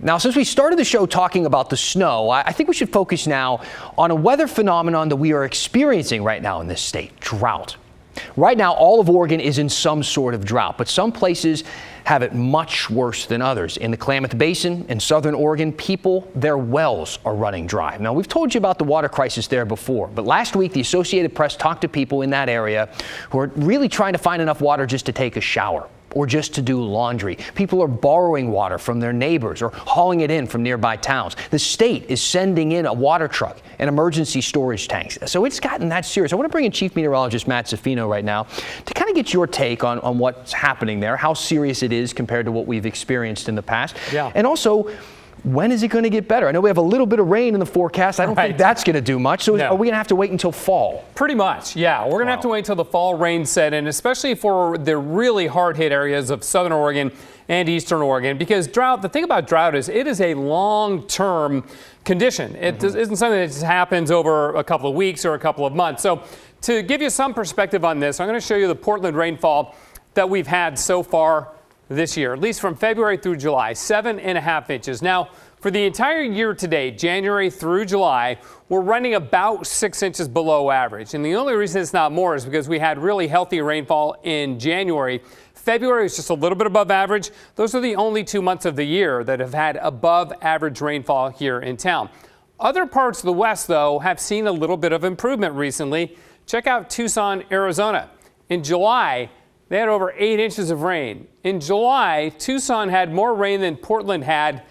Now, since we started the show talking about the snow, I think we should focus now on a weather phenomenon that we are experiencing right now in this state, drought. Right now, all of Oregon is in some sort of drought, but some places have it much worse than others. In the Klamath Basin in southern Oregon, their wells are running dry. Now, we've told you about the water crisis there before, but last week the Associated Press talked to people in that area who are really trying to find enough water just to take a shower or just to do laundry. People are borrowing water from their neighbors or hauling it in from nearby towns. The state is sending in a water truck and emergency storage tanks. So it's gotten that serious. I want to bring in Chief Meteorologist Matt Zaffino right now to kind of get your take on what's happening there, how serious it is compared to what we've experienced in the past. Yeah. And also, when is it going to get better? I know we have a little bit of rain in the forecast. I don't think that's going to do much. So are we going to have to wait until fall? Pretty much, yeah. We're going to have to wait until the fall rain set in, especially for the really hard-hit areas of southern Oregon and eastern Oregon, because drought, the thing about drought is it is a long-term condition. It isn't something that just happens over a couple of weeks or a couple of months. So to give you some perspective on this, I'm going to show you the Portland rainfall that we've had so far this year, at least from February through July, 7.5 inches. Now, for the entire year to date, January through July, we're running about 6 inches below average. And the only reason it's not more is because we had really healthy rainfall in January. February is just a little bit above average. Those are the only 2 months of the year that have had above average rainfall here in town. Other parts of the West, though, have seen a little bit of improvement recently. Check out Tucson, Arizona. In July, they had over 8 inches of rain. In July, Tucson had more rain than Portland had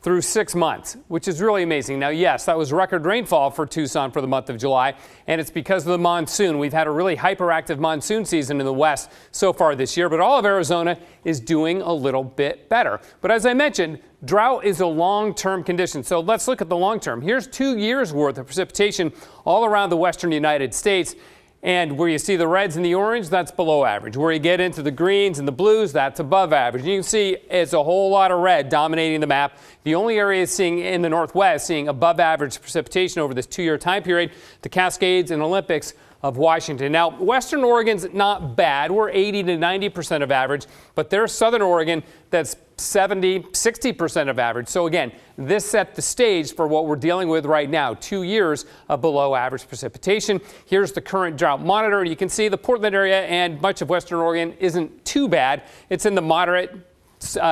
through 6 months, which is really amazing. Now, yes, that was record rainfall for Tucson for the month of July, and it's because of the monsoon. We've had a really hyperactive monsoon season in the West so far this year, but all of Arizona is doing a little bit better. But as I mentioned, drought is a long-term condition. So let's look at the long term. Here's 2 years worth of precipitation all around the western United States. And where you see the reds and the orange, that's below average. Where you get into the greens and the blues, that's above average. You can see it's a whole lot of red dominating the map. The only area seeing in the Northwest seeing above average precipitation over this 2-year time period, the Cascades and Olympics of Washington. Now, Western Oregon's not bad. We're 80 to 90% of average, but there's Southern Oregon that's 70, 60% of average. So again, this set the stage for what we're dealing with right now, 2 years of below average precipitation. Here's the current drought monitor. You can see the Portland area and much of Western Oregon isn't too bad. It's in the moderate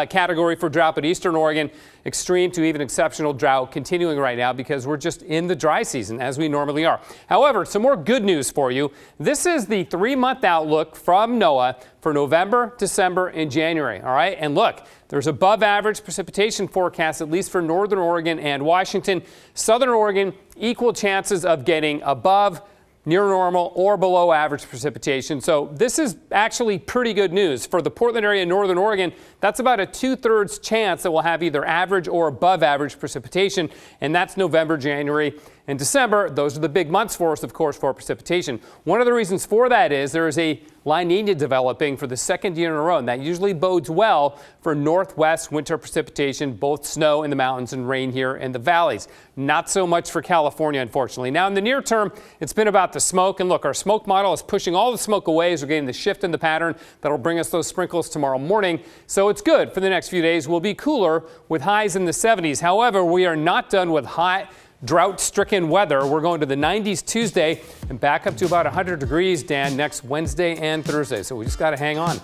category for drought, but Eastern Oregon, extreme to even exceptional drought continuing right now because we're just in the dry season as we normally are. However, some more good news for you. This is the 3-month outlook from NOAA for November, December, and January. All right. And look, there's above average precipitation forecast, at least for Northern Oregon and Washington. Southern Oregon, equal chances of getting above, near normal, or below average precipitation. So this is actually pretty good news. For the Portland area in Northern Oregon, that's about a 2/3 chance that we'll have either average or above average precipitation, and that's November, January, and December. Those are the big months for us, of course, for precipitation. One of the reasons for that is there is a La Nina developing for the second year in a row, and that usually bodes well for northwest winter precipitation, both snow in the mountains and rain here in the valleys. Not so much for California, unfortunately. Now, in the near term, it's been about the smoke, and look, our smoke model is pushing all the smoke away as we're getting the shift in the pattern that'll bring us those sprinkles tomorrow morning. So it's good for the next few days. We'll be cooler with highs in the 70s. However, we are not done with hot, drought-stricken weather. We're going to the 90s Tuesday and back up to about 100 degrees, Dan, next Wednesday and Thursday. So we just got to hang on.